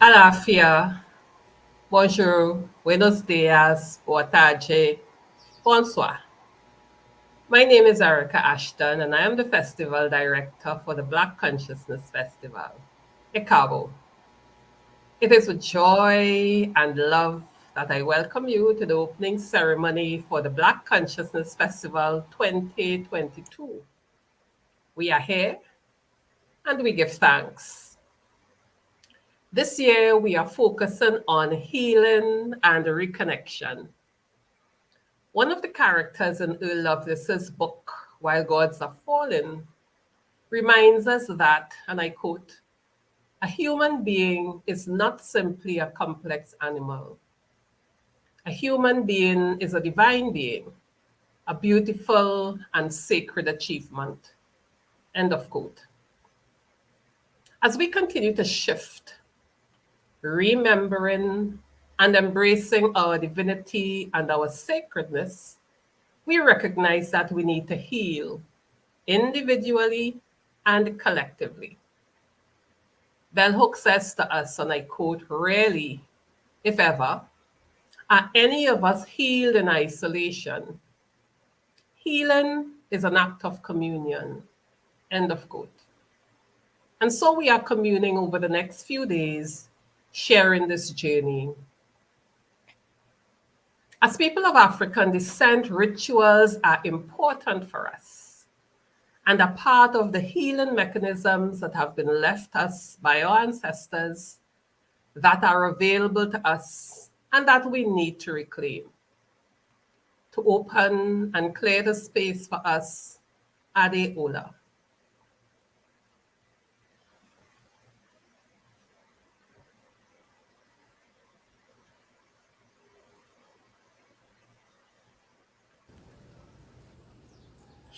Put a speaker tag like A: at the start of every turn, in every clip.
A: Alafia, bonjour, buenos dias, boa tarde, bonsoir. My name is Erica Ashton, and I am the Festival Director for the Black Consciousness Festival, ECABO. It is with joy and love that I welcome you to the opening ceremony for the Black Consciousness Festival 2022. We are here and we give thanks. This year, we are focusing on healing and reconnection. One of the characters in Earl Lovelace's book, While Gods Are Fallen, reminds us that, and I quote, a human being is not simply a complex animal. A human being is a divine being, a beautiful and sacred achievement. End of quote. As we continue to shift, remembering and embracing our divinity and our sacredness, we recognize that we need to heal individually and collectively. Bell Hooks says to us, and I quote, rarely, if ever, are any of us healed in isolation. Healing is an act of communion. End of quote. And so we are communing over the next few days, sharing this journey. As people of African descent, rituals are important for us and a part of the healing mechanisms that have been left us by our ancestors that are available to us and that we need to reclaim. To open and clear the space for us, Ade Ola.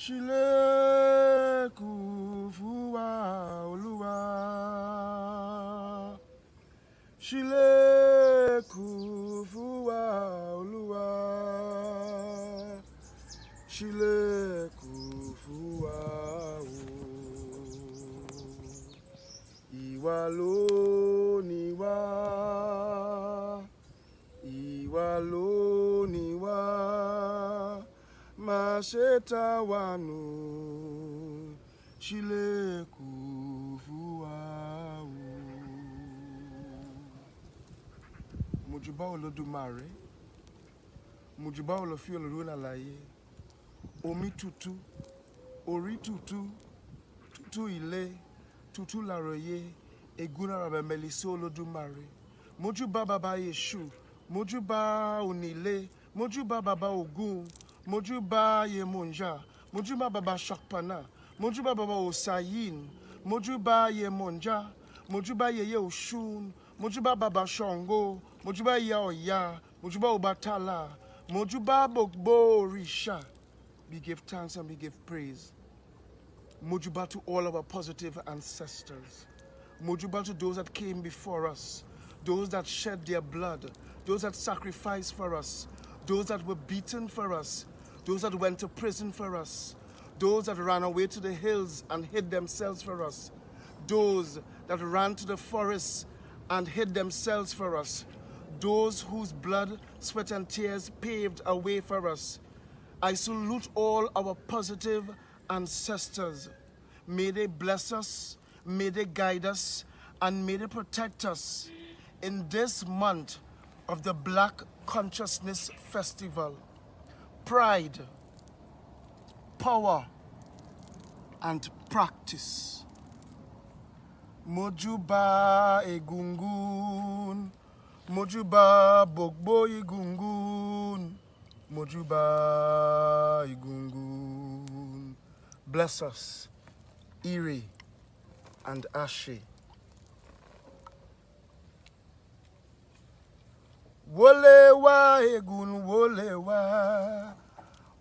B: Shile kufuwa Olúwa. Shile kufuwa Olúwa. Shile kufuwa o. Ìwà ló ní wá. Ìwà ló ní wá. Masheta wanu Shile kufuwa Mojuba Olódùmarè Mojuba Olófin Olórun àlàyé Omi tútù Orí tútù Tútù ilé Tútù láròyé Egúnlára bẹ̀mẹ̀lì sí Olódùmarè Mojuba Baba Yeshu Mojuba Onílé Mojuba Baba Ògún Mojuba Yemonja, Mojuba Baba Shakpana, Mojuba Baba Osayin, Mojuba Yemonja, Mojuba Yeye Oshun, Mojuba Baba Shongo, Mojuba Yaoya, Mojuba Obatala, Mojuba Bogbo Risha. We give thanks and we give praise. Mojuba to all our positive ancestors. Mojuba to those that came before us, those that shed their blood, those that sacrificed for us, those that were beaten for us, those that went to prison for us, those that ran away to the hills and hid themselves for us, those that ran to the forests and hid themselves for us, those whose blood, sweat, and tears paved a way for us. I salute all our positive ancestors. May they bless us, may they guide us, and may they protect us in this month of the Black Consciousness Festival. Pride, power, and practice. Mojuba Egungun, Mojuba Bogbo Egungun, Mojuba Egungun. Bless us, Iri and Ashe. Wolewa Egun Wolewa,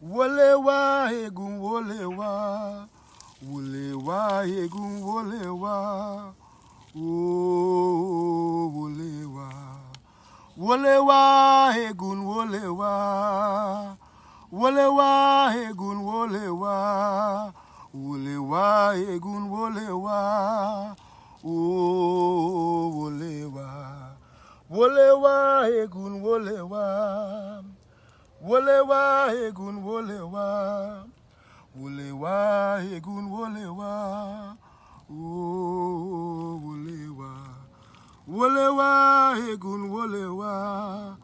B: Wolewa Egun Wolewa, Wolewa Egun Wolewa, oh Wolewa, Wolewa Egun Wolewa, Wolewa Egun Wolewa, Wolewa Egun Wolewa, oh Wolewa. egun wolewa. Wolewa egun wolewa. Wolewa egun wolewa. Oh wolewa. Wolewa egun wolewa.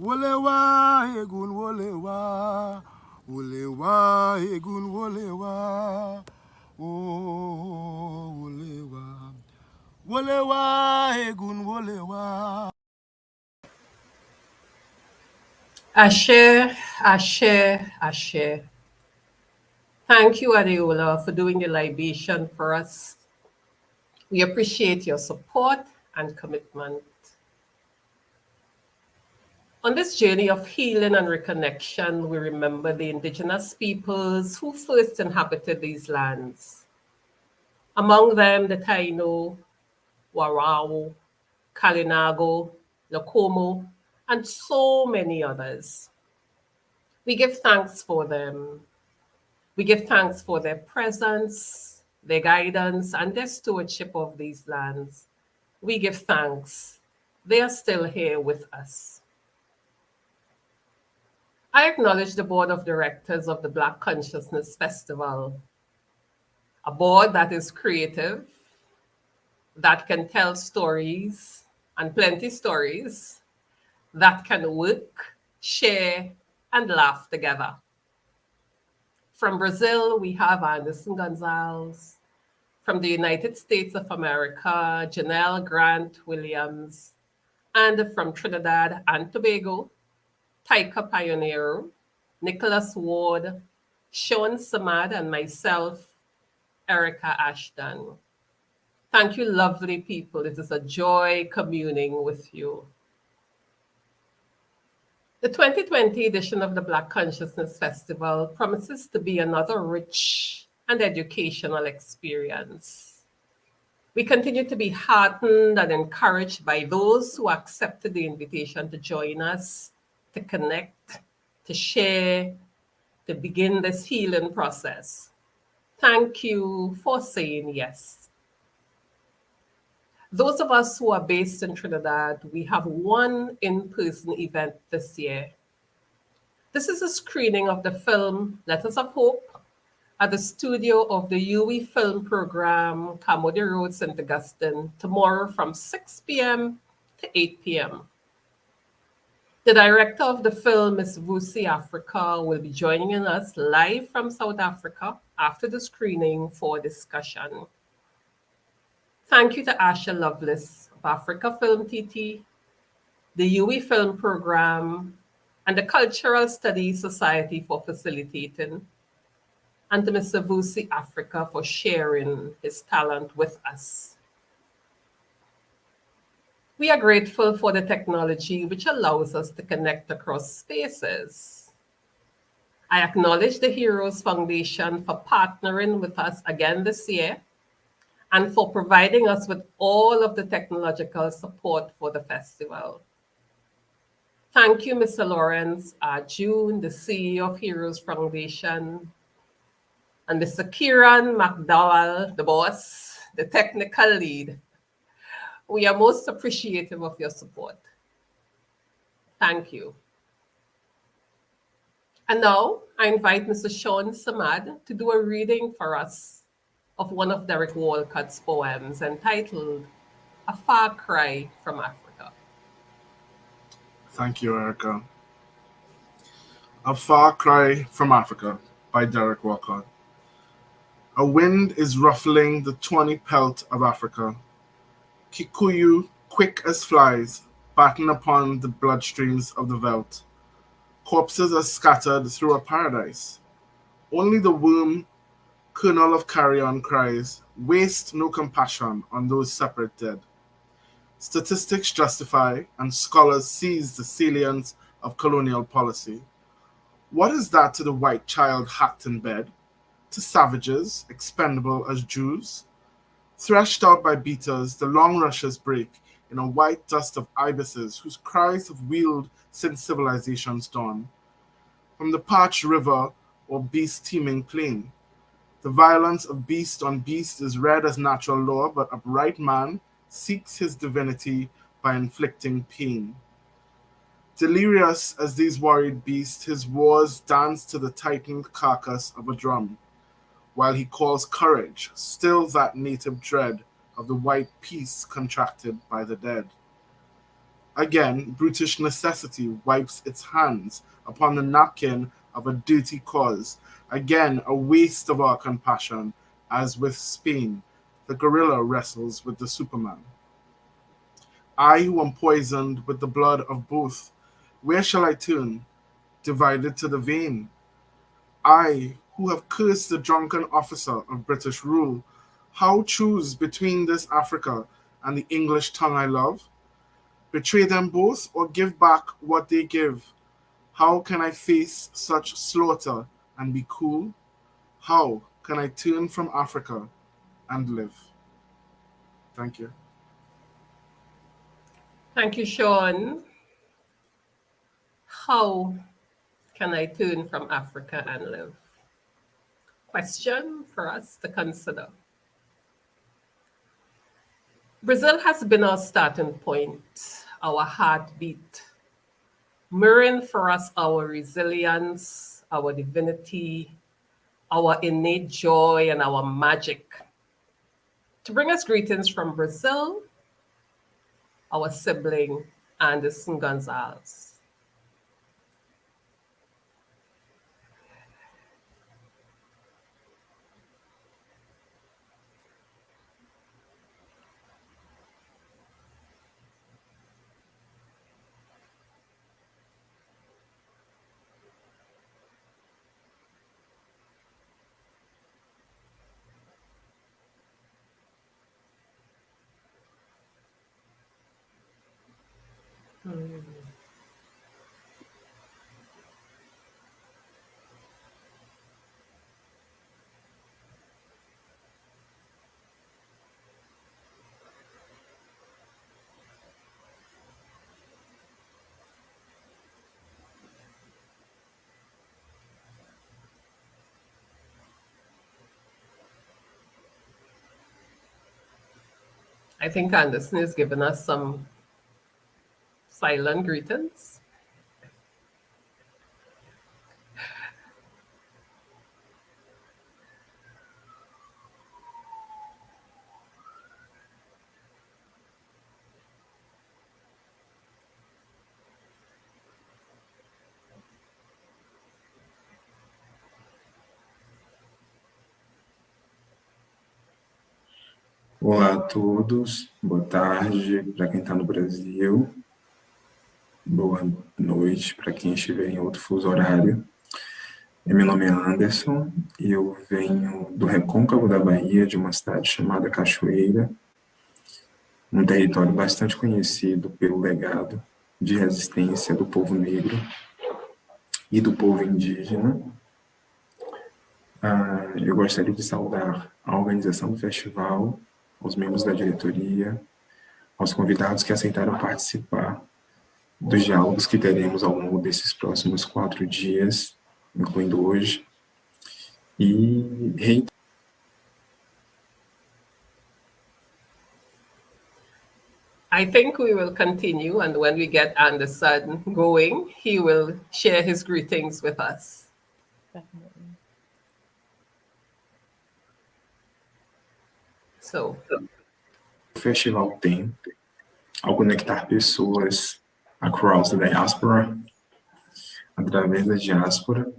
B: Wolewa egun wolewa. Wolewa egun wolewa. Oh wolewa. Wolewa egun wolewa.
A: Ashe, Ashe, Ashe. Thank you, Adeola, for doing the libation for us. We appreciate your support and commitment. On this journey of healing and reconnection, we remember the indigenous peoples who first inhabited these lands. Among them, the Taino, Warao, Kalinago, Lokomo, and so many others. We give thanks for them. We give thanks for their presence, their guidance, and their stewardship of these lands. We give thanks. They are still here with us. I acknowledge the board of directors of the Black Consciousness Festival, a board that is creative, that can tell stories, and plenty stories, that can work, share, and laugh together. From Brazil, we have Anderson Gonzalez. From the United States of America, Janelle Grant Williams. And from Trinidad and Tobago, Taika Pioneer, Nicholas Ward, Sean Samad, and myself, Erica Ashton. Thank you, lovely people. It is a joy communing with you. The 2020 edition of the Black Consciousness Festival promises to be another rich and educational experience. We continue to be heartened and encouraged by those who accepted the invitation to join us, to connect, to share, to begin this healing process. Thank you for saying yes. Those of us who are based in Trinidad, we have one in-person event this year. This is a screening of the film Letters of Hope at the studio of the UWI Film Program, Camody Road, St. Augustine, tomorrow from 6 p.m. to 8 p.m. The director of the film, Ms. Vusi Africa, will be joining us live from South Africa after the screening for discussion. Thank you to Asha Lovelace of Africa Film TT, the UWI Film Program, and the Cultural Studies Society for facilitating, and to Mr. Vusi Africa for sharing his talent with us. We are grateful for the technology which allows us to connect across spaces. I acknowledge the Heroes Foundation for partnering with us again this year and for providing us with all of the technological support for the festival. Thank you, Mr. Lawrence June, the CEO of Heroes Foundation, and Mr. Kieran McDowell, the boss, the technical lead. We are most appreciative of your support. Thank you. And now I invite Mr. Sean Samad to do a reading for us of one of Derek Walcott's poems entitled A Far Cry from Africa.
C: Thank you, Erica. A Far Cry from Africa by Derek Walcott. A wind is ruffling the tawny pelt of Africa. Kikuyu, quick as flies, batten upon the bloodstreams of the veldt. Corpses are scattered through a paradise. Only the womb, kernel of carrion, cries, waste no compassion on those separate dead. Statistics justify and scholars seize the salience of colonial policy. What is that to the white child hacked in bed? To savages, expendable as Jews? Threshed out by beaters, the long rushes break in a white dust of ibises whose cries have wheeled since civilization's dawn. From the parched river or beast-teeming plain, the violence of beast on beast is read as natural law, but upright man seeks his divinity by inflicting pain. Delirious as these worried beasts, his wars dance to the tightened carcass of a drum, while he calls courage, still that native dread of the white peace contracted by the dead. Again, brutish necessity wipes its hands upon the napkin of a dirty cause, again a waste of our compassion, as with Spain, the gorilla wrestles with the Superman. I who am poisoned with the blood of both, where shall I turn? Divided to the vein. I who have cursed the drunken officer of British rule, how choose between this Africa and the English tongue I love? Betray them both or give back what they give? How can I face such slaughter and be cool? How can I turn from Africa and live? Thank you.
A: Thank you, Sean. How can I turn from Africa and live? Question for us to consider. Brazil has been our starting point, our heartbeat, mirroring for us our resilience, our divinity, our innate joy, and our magic. To bring us greetings from Brazil, our sibling, Anderson Gonzalez. I think Anderson is giving us some silent greetings.
D: Olá a todos, boa tarde para quem está no Brasil, boa noite para quem estiver em outro fuso horário. Meu nome é Anderson e eu venho do recôncavo da Bahia, de uma cidade chamada Cachoeira, um território bastante conhecido pelo legado de resistência do povo negro e do povo indígena. Eu gostaria de saudar a organização do festival, aos membros da diretoria, aos convidados que aceitaram participar dos diálogos que teremos ao longo desses próximos 4 dias, incluindo hoje, e
A: I think we will continue, and when we get Anderson going, he will share his greetings with us.
E: Definitely.
A: So,
D: o festival tem, ao conectar pessoas across the diaspora, através da diáspora,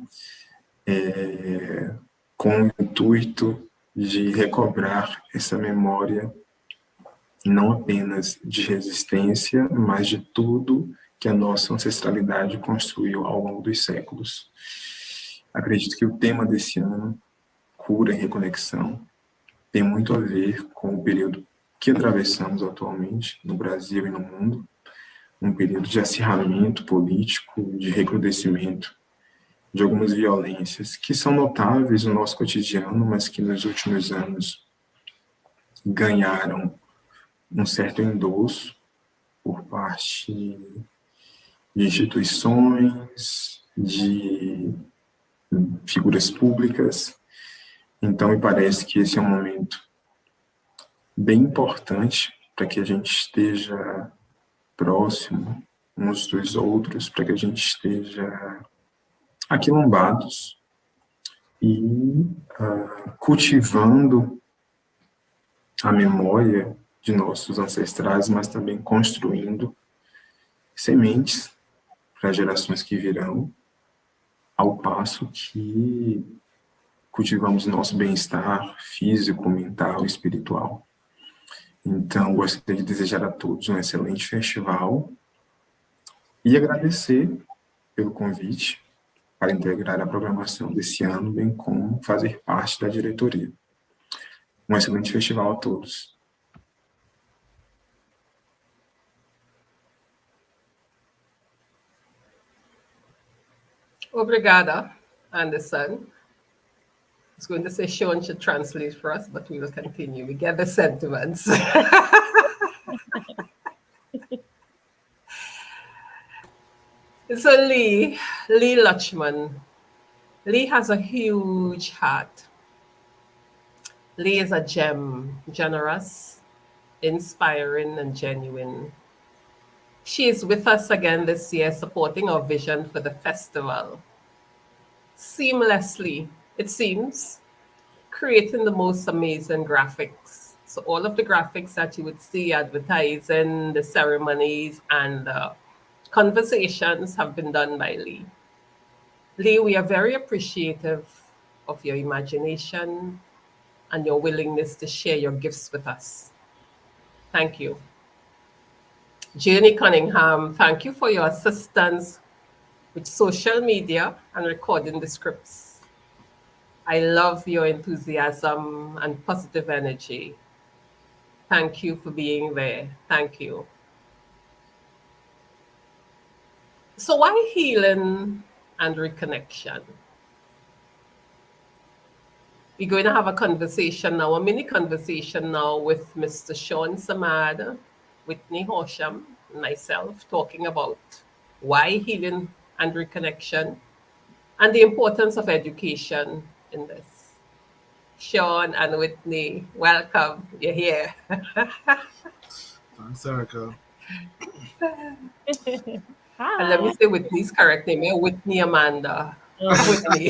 D: com o intuito de recobrar essa memória, não apenas de resistência, mas de tudo que a nossa ancestralidade construiu ao longo dos séculos. Acredito que o tema desse ano, cura e reconexão, tem muito a ver com o período que atravessamos atualmente no Brasil e no mundo, um período de acirramento político, de recrudescimento de algumas violências que são notáveis no nosso cotidiano, mas que nos últimos anos ganharam um certo endosso por parte de instituições, de figuras públicas. Então, me parece que esse é um momento bem importante para que a gente esteja próximo uns dos outros, para que a gente esteja aquilombados e cultivando a memória de nossos ancestrais, mas também construindo sementes para gerações que virão, ao passo que cultivamos nosso bem-estar físico, mental e espiritual. Então, gostaria de desejar a todos um excelente festival e agradecer pelo convite para integrar a programação desse ano, bem como fazer parte da diretoria. Um excelente festival a todos.
A: Obrigada, Anderson. I was going to say Sean should translate for us, but we will continue. We get the sentiments. So Lee Lutchman. Lee has a huge heart. Lee is a gem, generous, inspiring, and genuine. She is with us again this year, supporting our vision for the festival. Seamlessly, it seems, creating the most amazing graphics. So all of the graphics that you would see advertising, the ceremonies, and the conversations have been done by Lee. Lee, we are very appreciative of your imagination and your willingness to share your gifts with us. Thank you. Janie Cunningham, thank you for your assistance with social media and recording the scripts. I love your enthusiasm and positive energy. Thank you for being there. Thank you. So why healing and reconnection? We're going to have a conversation now, a mini conversation now with Mr. Sean Samad, Whitney Horsham, and myself, talking about why healing and reconnection and the importance of education in this. Sean and Whitney, welcome. You're here.
C: Thanks, Erica.
A: And let me say Whitney's correct name, Whitney Amanda. Whitney.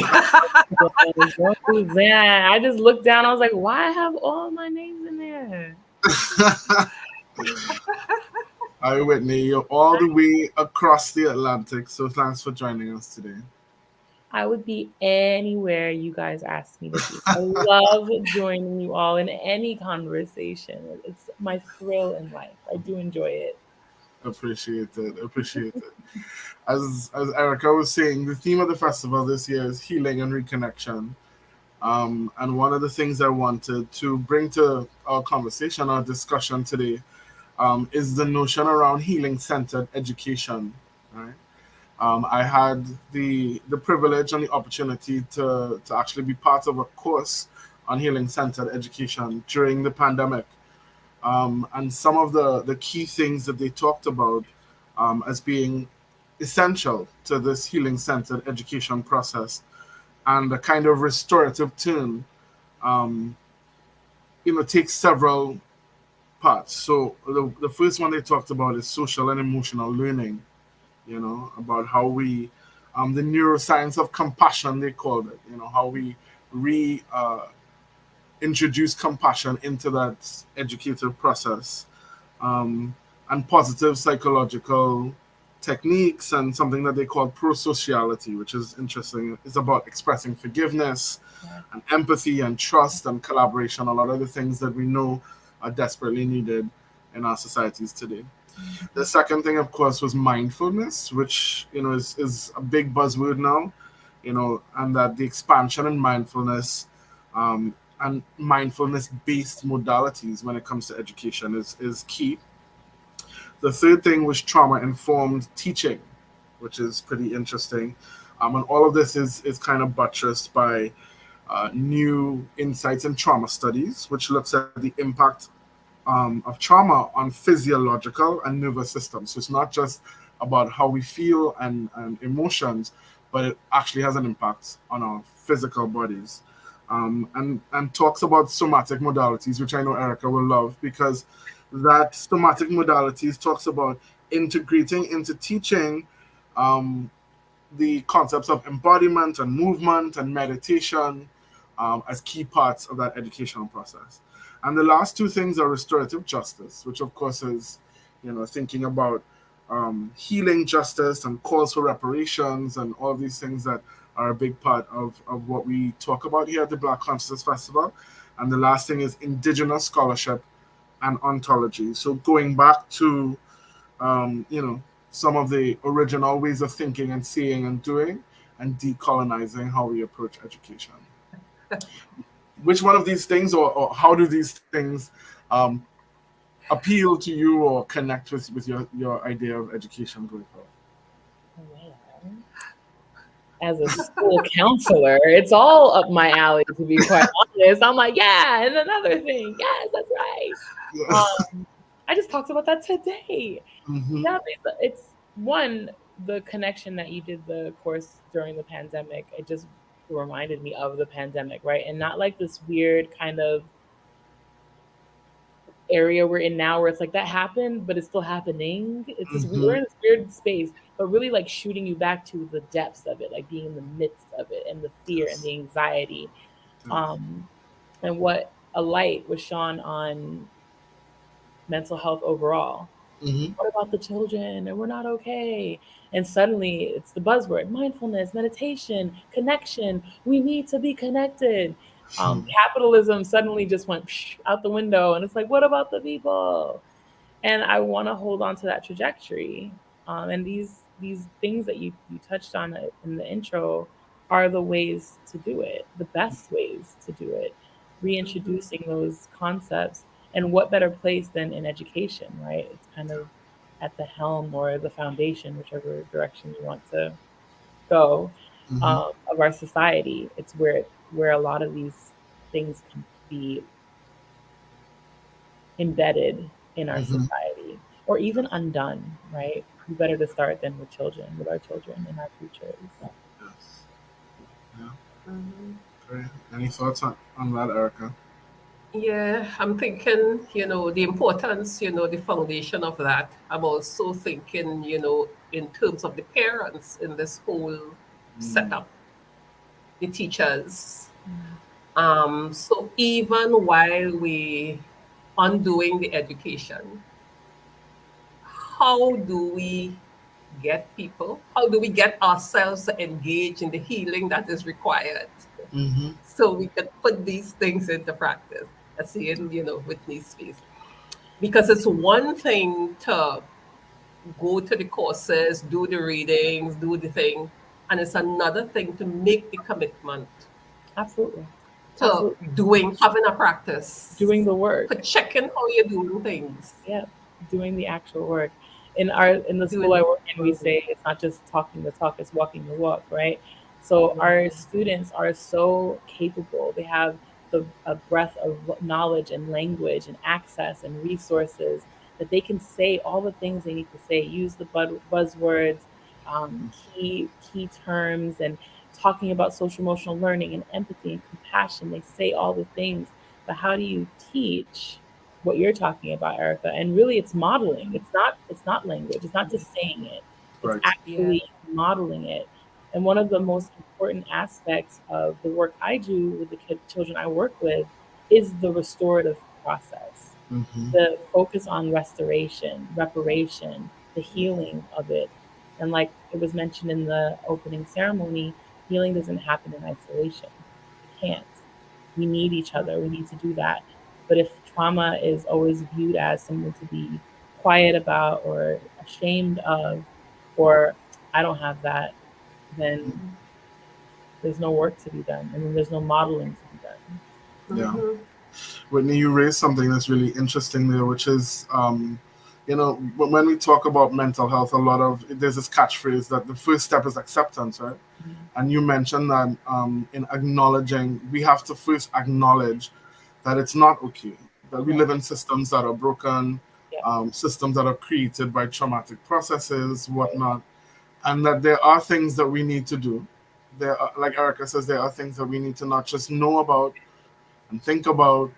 E: Yeah, I just looked down. I was like, why have all my names in there?
C: Hi, Whitney. You're all the way across the Atlantic, so thanks for joining us today.
E: I would be anywhere you guys ask me to be. I love joining you all in any conversation. It's my thrill in life. I do enjoy it.
C: Appreciate it. As Erica was saying, the theme of the festival this year is healing and reconnection. And one of the things I wanted to bring to our conversation, our discussion today, is the notion around healing-centered education. Right? I had the privilege and the opportunity to actually be part of a course on healing-centered education during the pandemic. And some of the key things that they talked about as being essential to this healing-centered education process and a kind of restorative turn, takes several parts. So the first one they talked about is social and emotional learning, about how we, the neuroscience of compassion, they called it, how we introduce compassion into that educative process, and positive psychological techniques and something that they call pro-sociality, which is interesting. It's about expressing forgiveness and empathy and trust and collaboration, a lot of the things that we know are desperately needed in our societies today. The second thing, of course, was mindfulness, which is a big buzzword now, and that the expansion in mindfulness and mindfulness-based modalities when it comes to education is key. The third thing was trauma-informed teaching, which is pretty interesting. And all of this is kind of buttressed by new insights in trauma studies, which looks at the impact of trauma on physiological and nervous systems. So it's not just about how we feel and emotions, but it actually has an impact on our physical bodies. And talks about somatic modalities, which I know Erica will love, because that somatic modalities talks about integrating into teaching the concepts of embodiment and movement and meditation as key parts of that educational process. And the last two things are restorative justice, which of course is, thinking about healing justice and calls for reparations and all these things that are a big part of what we talk about here at the Black Consciousness Festival. And the last thing is indigenous scholarship and ontology. So going back to, some of the original ways of thinking and seeing and doing, and decolonizing how we approach education. Which one of these things, or how do these things appeal to you or connect with your idea of education going forward?
E: Well, as a school counselor, it's all up my alley, to be quite honest. I'm like, yeah, and another thing, yes, that's right. I just talked about that today.
C: Mm-hmm.
E: Yeah, it's one, the connection that you did the course during the pandemic. It just reminded me of the pandemic, right? And not like this weird kind of area we're in now where it's like that happened, but it's still happening. It's just we're in this weird space, but really like shooting you back to the depths of it, like being in the midst of it and the fear and the anxiety. And what a light was shone on mental health overall. What about the children? And we're not okay. And suddenly it's the buzzword: mindfulness, meditation, connection. We need to be connected. Capitalism suddenly just went out the window, and it's like, what about the people? And I want to hold on to that trajectory. And these things that you touched on in the intro are the ways to do it, the best ways to do it, reintroducing those concepts. And what better place than in education, right? It's kind of at the helm or the foundation, whichever direction you want to go, of our society. It's where a lot of these things can be embedded in our society, or even undone, right? Who better to start than with our children and our futures.
C: Yes. Yeah. Great. Any thoughts on that, Erica?
A: Yeah, I'm thinking, the importance, the foundation of that. I'm also thinking, in terms of the parents in this whole setup, the teachers. So even while we undoing the education, how do we get people? How do we get ourselves engaged in the healing that is required? So we can put these things into practice. I see it, Whitney's face. Because it's one thing to go to the courses, do the readings, do the thing, and it's another thing to make the commitment
E: Absolutely.
A: to having a practice,
E: doing the work,
A: to checking how you're doing things.
E: Yeah, doing the actual work. In the school I work in, we say it's not just talking the talk, it's walking the walk, right? So our students are so capable. They have a breadth of knowledge and language and access and resources that they can say all the things they need to say, use the buzzwords, key terms, and talking about social emotional learning and empathy and compassion. They say all the things, but how do you teach what you're talking about, Erica? And really, it's modeling. It's not language. It's not just saying it. It's actually modeling it. And one of the most important aspects of the work I do with the children I work with is the restorative process, the focus on restoration, reparation, the healing of it. And like it was mentioned in the opening ceremony, healing doesn't happen in isolation. It can't. We need each other. We need to do that. But if trauma is always viewed as something to be quiet about or ashamed of, or I don't have that, then there's no work to be done. And then there's no modeling to be done.
C: Yeah. Whitney, you raised something that's really interesting there, which is, when we talk about mental health, there's this catchphrase that the first step is acceptance, right? And you mentioned that in acknowledging, we have to first acknowledge that it's not okay, that we live in systems that are broken, systems that are created by traumatic processes, whatnot, and that there are things that we need to do. There are, like Erica says, there are things that we need to not just know about and think about,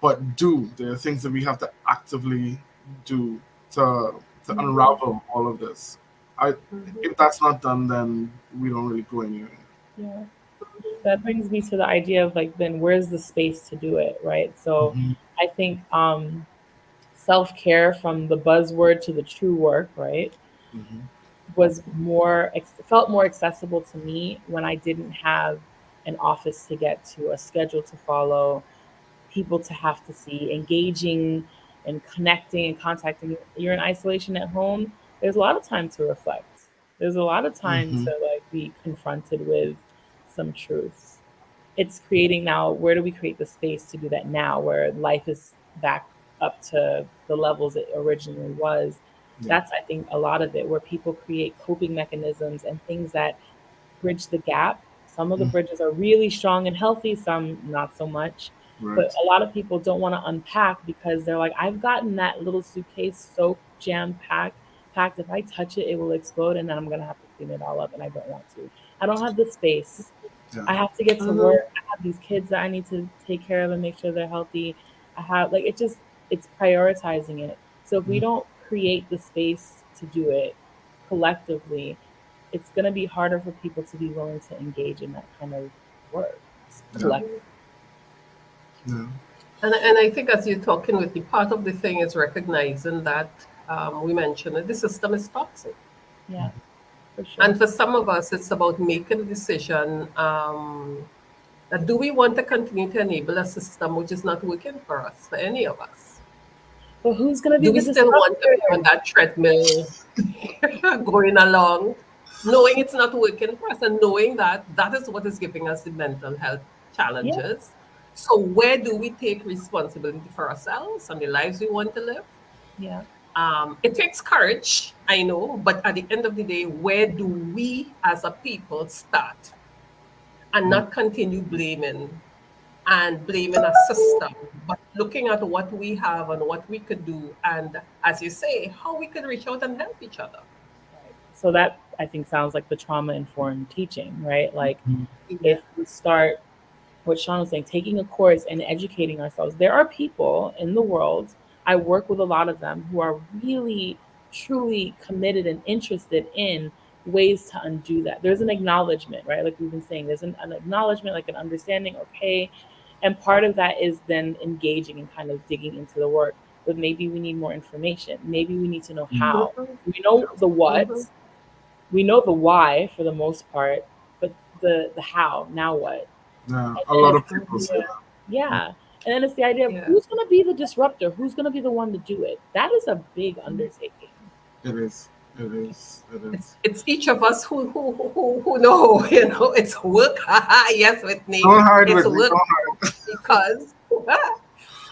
C: but do. There are things that we have to actively do to to unravel all of this. If that's not done, then we don't really go anywhere.
E: Yeah. That brings me to the idea of like, then where's the space to do it, right? So I think self-care, from the buzzword to the true work, right, was felt more accessible to me when I didn't have an office to get to, a schedule to follow, people to have to see, engaging and connecting and contacting. You're in isolation at home. There's a lot of time to reflect. There's a lot of time to like be confronted with some truths. It's creating now, where do we create the space to do that now, where life is back up to the levels it originally was? That's, I think, a lot of it, where people create coping mechanisms and things that bridge the gap. Some of the bridges are really strong and healthy, some not so much. But a lot of people don't want to unpack because they're like, I've gotten that little suitcase so jam packed. If I touch it, it will explode, and then I'm gonna have to clean it all up, and I don't want to. I don't have the space. I have to get to work. I have these kids that I need to take care of and make sure they're healthy. I have like it's prioritizing it. So if we don't create the space to do it collectively, it's gonna be harder for people to be willing to engage in that kind of work collectively.
A: And I think as you're talking with me, part of the thing is recognizing that we mentioned that the system is toxic.
E: Yeah, for sure.
A: And for some of us, it's about making a decision that do we want to continue to enable a system which is not working for us, for any of us?
E: But who's going to be
A: Do we
E: the
A: still want to be
E: disruptor?
A: on that treadmill going along, knowing it's not working for us and knowing that that is what is giving us the mental health challenges? So where do we take responsibility for ourselves and the lives we want to live?
E: Yeah.
A: It takes courage, I know, but at the end of the day, where do we as a people start and not continue blaming a system, but looking at what we have and what we could do, and as you say, how we could reach out and help each other.
E: So that, I think, sounds like the trauma-informed teaching, right? Like if we start, what Sean was saying, taking a course and educating ourselves. There are people in the world, I work with a lot of them, who are really, truly committed and interested in ways to undo that. There's an acknowledgement, right? Like we've been saying, there's an acknowledgement, like an understanding, okay. And part of that is then engaging and kind of digging into the work. But maybe we need more information. Maybe we need to know how. We know the what, we know the why for the most part, but the how, now what?
C: Yeah, a lot of people say that.
E: Yeah. And then it's the idea of who's going to be the disruptor? Who's going to be the one to do it? That is a big undertaking.
C: It is.
A: It's each of us who know, it's work. Yes, Whitney.
C: Don't hide
A: it's
C: with me.
A: work
C: Don't hide.
A: because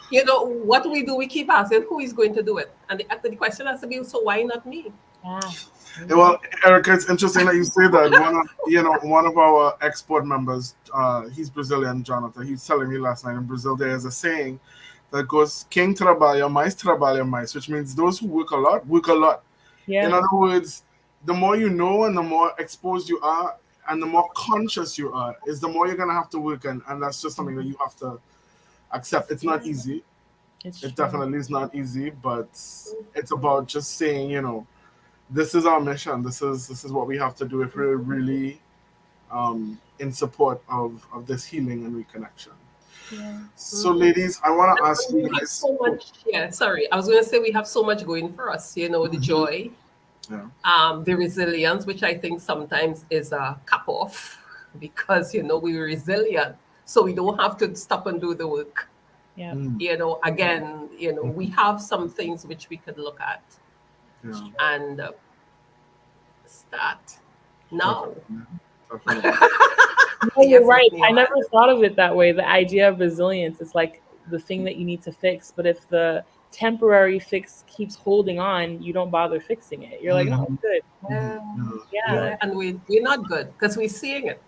A: what we do, we keep asking who is going to do it, and the question has to be, so why not me?
E: Yeah.
C: Well, Erica, it's interesting that you say that. One of our export members, he's Brazilian, Jonathan. He's telling me last night in Brazil there is a saying that goes, "Quem trabalha mais," which means those who work a lot work a lot.
E: Yeah.
C: In other words, the more you know and the more exposed you are and the more conscious you are, is the more you're gonna have to work, and that's just something that you have to accept. It's not easy. It definitely is not easy, but it's about just saying, this is our mission. This is what we have to do if we're really in support of this healing and reconnection.
E: Yeah.
C: So, ladies, I want to ask you
A: We have
C: guys.
A: so much. Yeah, sorry, I was going to say we have so much going for us. The joy, the resilience, which I think sometimes is a cap off because we're resilient, so we don't have to stop and do the work.
E: Yeah.
A: Again, we have some things which we could look at.
C: Yeah.
A: And start now.
C: Definitely.
E: No, you're
A: Yes,
E: right.
A: Whitney,
E: I never thought of it that way. The idea of resilience is like the thing that you need to fix, but if the temporary fix keeps holding on, you don't bother fixing it. You're like, no, it's good. Yeah.
A: And we're not good because we're seeing it.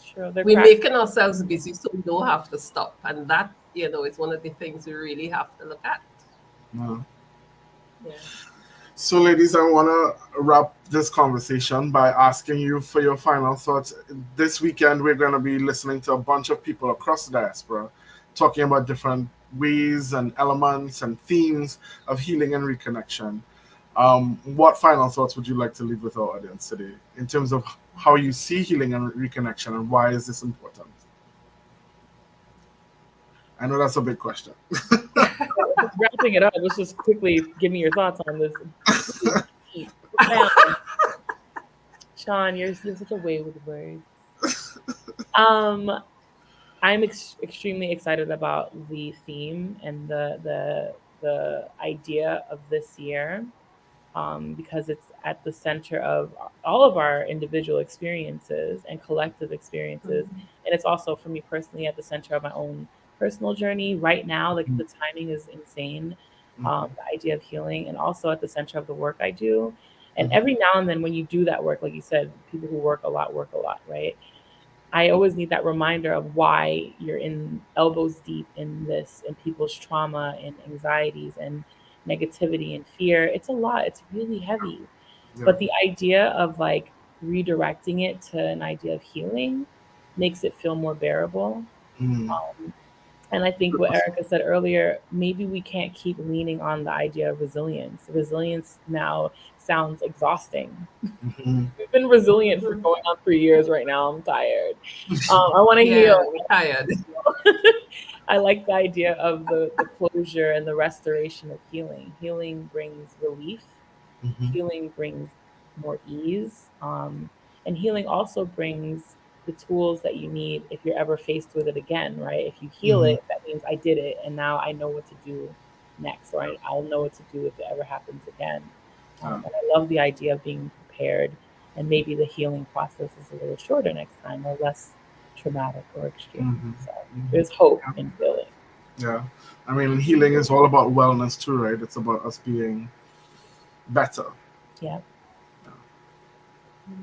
E: Sure.
A: We're making ourselves busy so we don't have to stop, and that is one of the things we really have to look at.
C: Yeah.
A: Yeah.
C: So, ladies, I want to wrap this conversation by asking you for your final thoughts. This weekend, we're going to be listening to a bunch of people across the diaspora talking about different ways and elements and themes of healing and reconnection. What final thoughts would you like to leave with our audience today in terms of how you see healing and reconnection and why is this important? I know that's a big question.
E: Just wrapping it up, let's just quickly give me your thoughts on this. Deep, profound. Sean, you're such a way with words. I'm extremely excited about the theme and the idea of this year, because it's at the center of all of our individual experiences and collective experiences, and it's also for me personally at the center of my own personal journey right now. Like the timing is insane. The idea of healing, and also at the center of the work I do. And every now and then, when you do that work, like you said, people who work a lot, right? I always need that reminder of why you're in elbows deep in this and people's trauma and anxieties and negativity and fear. It's a lot. It's really heavy.
C: Yeah.
E: But the idea of like redirecting it to an idea of healing makes it feel more bearable.
C: Mm.
E: And I think what Erica said earlier, maybe we can't keep leaning on the idea of resilience. Resilience now sounds exhausting.
C: Mhm.
E: We've been resilient for going on 3 years right now. I'm tired. I want to
A: Yeah,
E: heal.
A: we're tired.
E: I like the idea of the closure and the restoration of healing. Healing brings relief.
C: Mhm.
E: Healing brings more ease. And healing also brings the tools that you need if you're ever faced with it again, right? If you heal
C: Mhm.
E: it, that means I did it and now I know what to do next, or I'll know what to do if it ever happens again.
C: Yeah.
E: And I love the idea of being prepared, and maybe the healing process is a little shorter next time or less traumatic or extreme.
C: Mhm.
E: So
C: Mhm.
E: there's hope in healing.
C: Yeah. I mean, healing is all about wellness too, right? It's about us being better.
E: Yeah.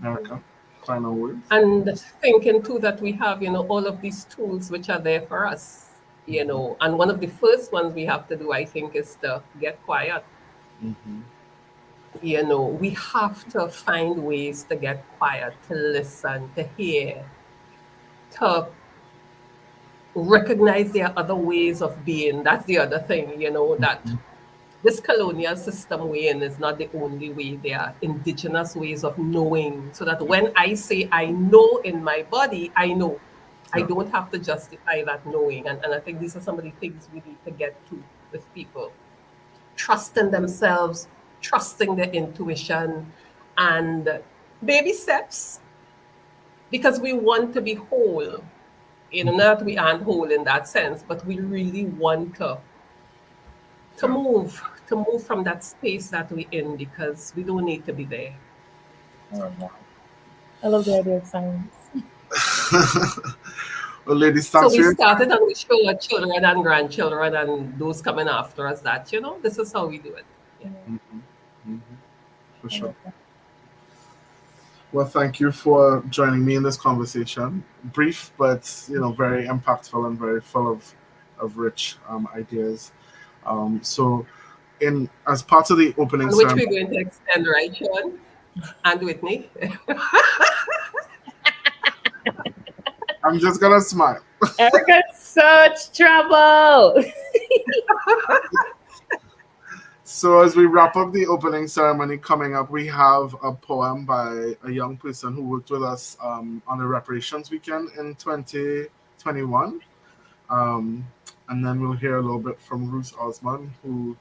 C: Erica, final words?
A: And thinking too that we have, all of these tools which are there for us, and one of the first ones we have to do, I think, is to get quiet.
C: Mm-hmm.
A: We have to find ways to get quiet, to listen, to hear, to recognize there are other ways of being. That's the other thing, that this colonial system we're in is not the only way. There are indigenous ways of knowing, so that when I say I know in my body, I know. I
C: Yeah.
A: don't have to justify that knowing. And I think these are some of the things we need to get to with people. Trusting themselves, trusting their intuition, and baby steps, because we want to be whole. Not we aren't whole in that sense, but we really want to
C: Yeah.
A: move to move from that space that we're in, because we don't need to be there.
E: I love that. I love the idea of silence.
C: Well, ladies,
A: So
C: thanks
A: we
C: for your
A: started and we show our children and grandchildren and those coming after us that, this is how we do it. Yeah.
C: Mhm. For
E: I
C: sure.
E: love that.
C: Well, thank you for joining me in this conversation. Brief, but very impactful and very full of rich ideas. So, in as part of the opening
A: And which we're
C: ceremony,
A: going to extend, right, Sean and Whitney?
C: I'm just gonna smile.
E: Erica's such trouble.
C: So, as we wrap up the opening ceremony coming up, we have a poem by a young person who worked with us on the reparations weekend in 2021. And then we'll hear a little bit from Ruth Osman, who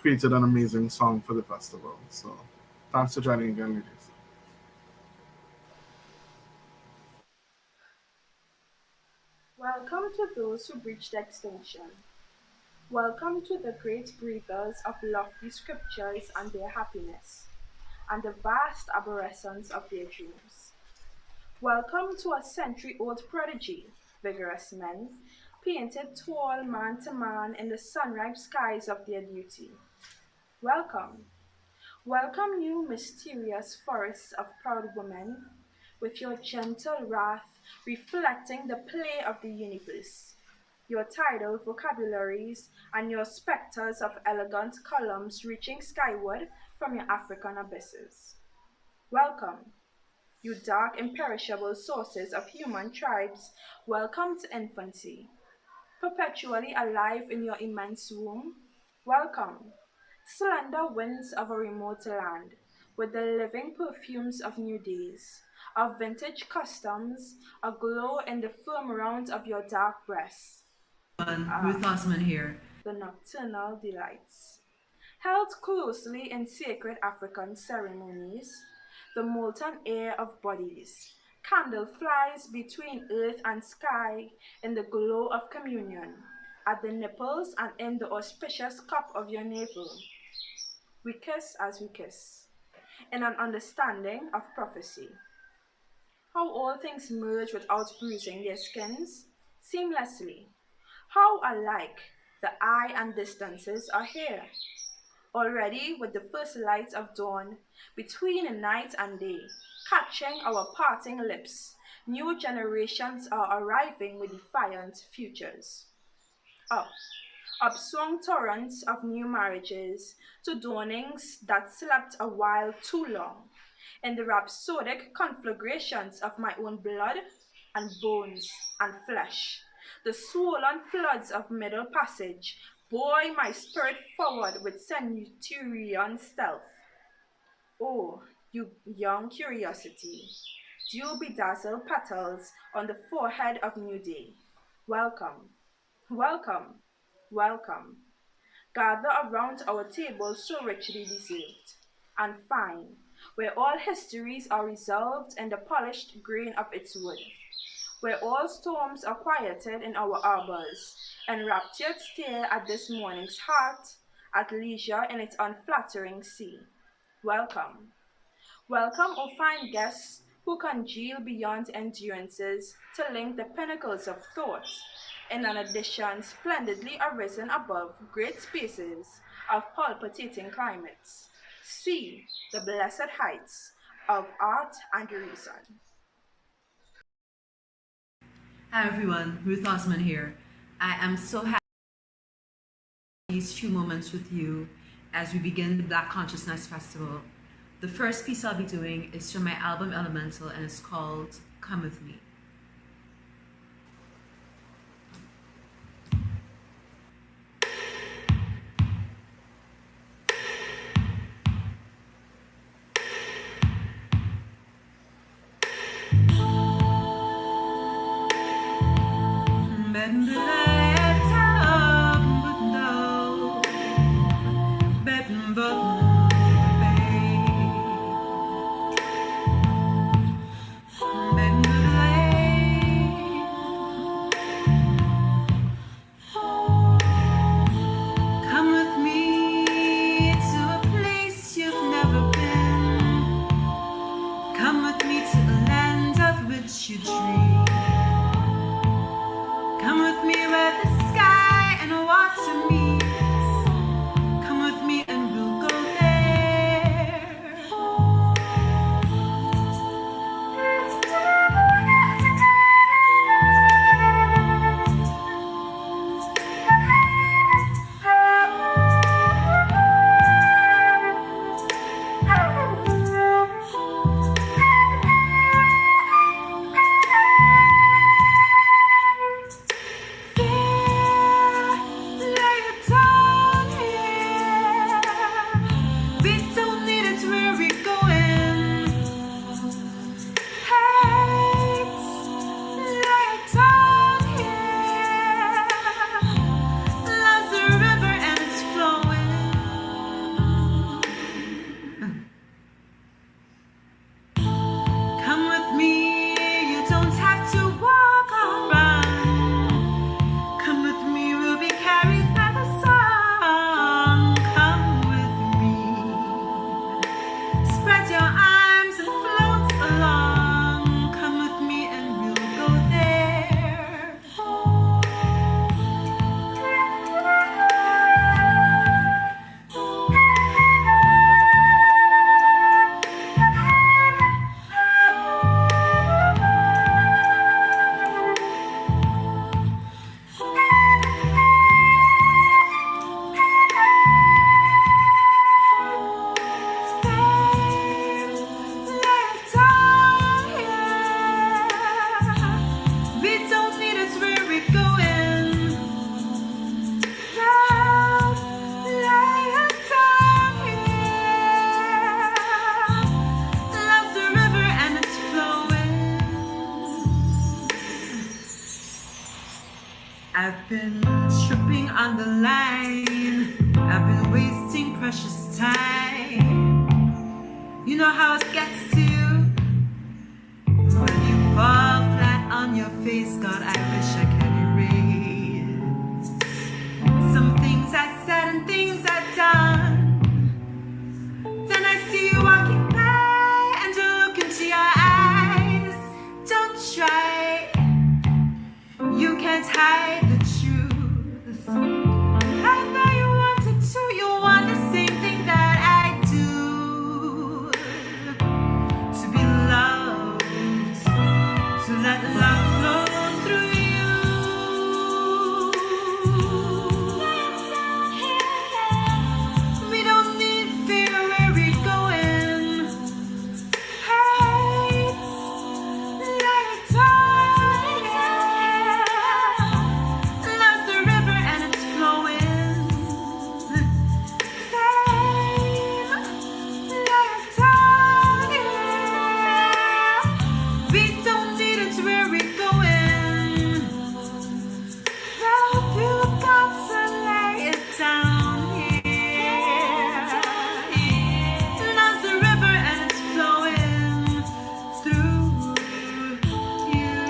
C: created an amazing song for the festival. So, thanks for joining again, ladies.
F: Welcome to those who breached extinction. Welcome to the great breathers of lofty scriptures and their happiness, and the vast arborescence of their dreams. Welcome to a century-old prodigy, vigorous men, painted tall man to man in the sunripe skies of their duty. Welcome. Welcome you mysterious forests of proud women, with your gentle wrath reflecting the play of the universe, your tidal vocabularies and your spectres of elegant columns reaching skyward from your African abysses. Welcome, you dark imperishable sources of human tribes, welcome to infancy. perpetually alive in your immense womb? Welcome. Slender winds of a remote land, with the living perfumes of new days, of vintage customs, aglow in the firm rounds of your dark breasts.
G: Ruth Osman here.
F: The nocturnal delights. Held closely in sacred African ceremonies, the molten air of bodies, candle flies between earth and sky in the glow of communion, at the nipples and in the auspicious cup of your navel. We kiss as we kiss, in an understanding of prophecy. How all things merge without bruising their skins, seamlessly. How alike the eye and distances are here. Already, with the first light of dawn, between night and day, catching our parting lips, new generations are arriving with defiant futures. Up, upswung torrents of new marriages to dawnings that slept a while too long, in the rhapsodic conflagrations of my own blood and bones and flesh. The swollen floods of middle passage buoy my spirit forward with centurion stealth. Oh, you young curiosity, dew bedazzled petals on the forehead of new day. Welcome, welcome, welcome. Gather around our table so richly deserved and fine, where all histories are resolved in the polished grain of its wood, where all storms are quieted in our arbors, enraptured stare at this morning's heart, at leisure in its unflattering sea. Welcome. Welcome, O fine guests who congeal beyond endurances to link the pinnacles of thought in an addition splendidly arisen above great spaces of palpitating climates. See the blessed heights of art and reason.
G: Hi everyone, Ruth Osman here. I am so happy these few moments with you as we begin the Black Consciousness Festival. The first piece I'll be doing is from my album Elemental and it's called Come With Me. Come with me to a place you've never been. Come with me to a land of which you dream. Come with me I've been tripping on the line. I've been wasting precious time. You know how it gets to you when you fall flat on your face. God, I wish I could erase some things I said and things I've done. Then I see you walking by and to look into your eyes. Don't try, you can't hide the truth. I know you wanted to, you want the same thing that I do. To be loved, to let love flow through you. We don't need fear where we're going. Heights, like tide, yeah. Love's the river and it's flowing. Fame, like tide, yeah. We don't need it where we're going. Love, you got to lay it down here. Love's the river and it's flowing through you.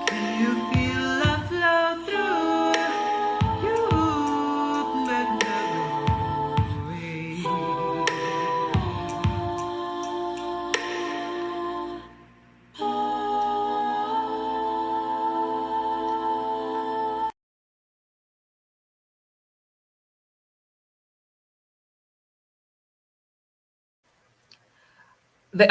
G: Can you feel love flow through you? But never away.
A: The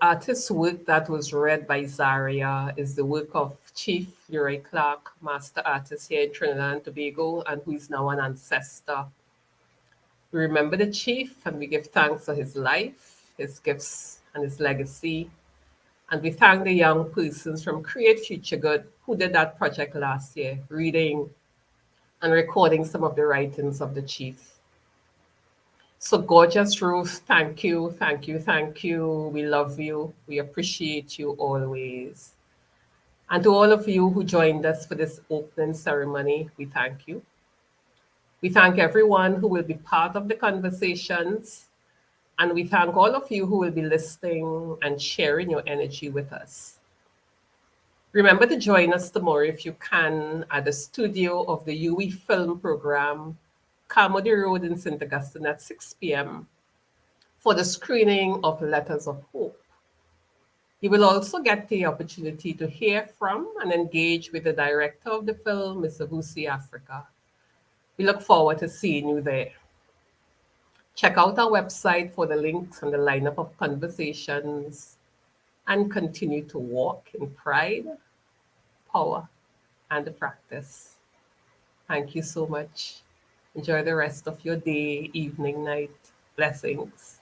A: artist's work that was read by Zaria is the work of Chief Leroy Clark, master artist here in Trinidad and Tobago, and who is now an ancestor. We remember the chief and we give thanks for his life, his gifts, and his legacy. And we thank the young persons from Create Future Good who did that project last year, reading and recording some of the writings of the chief. So, gorgeous Ruth, thank you, thank you, thank you. We love you. We appreciate you always. And to all of you who joined us for this opening ceremony, we thank you. We thank everyone who will be part of the conversations. And we thank all of you who will be listening and sharing your energy with us. Remember to join us tomorrow if you can at the studio of the UE Film Program, Carmody Road in St. Augustine at 6 p.m. for the screening of Letters of Hope. You will also get the opportunity to hear from and engage with the director of the film, Mr. Vusi Africa. We look forward to seeing you there. Check out our website for the links and the lineup of conversations, and continue to walk in pride, power, and the practice. Thank you so much. Enjoy the rest of your day, evening, night. Blessings.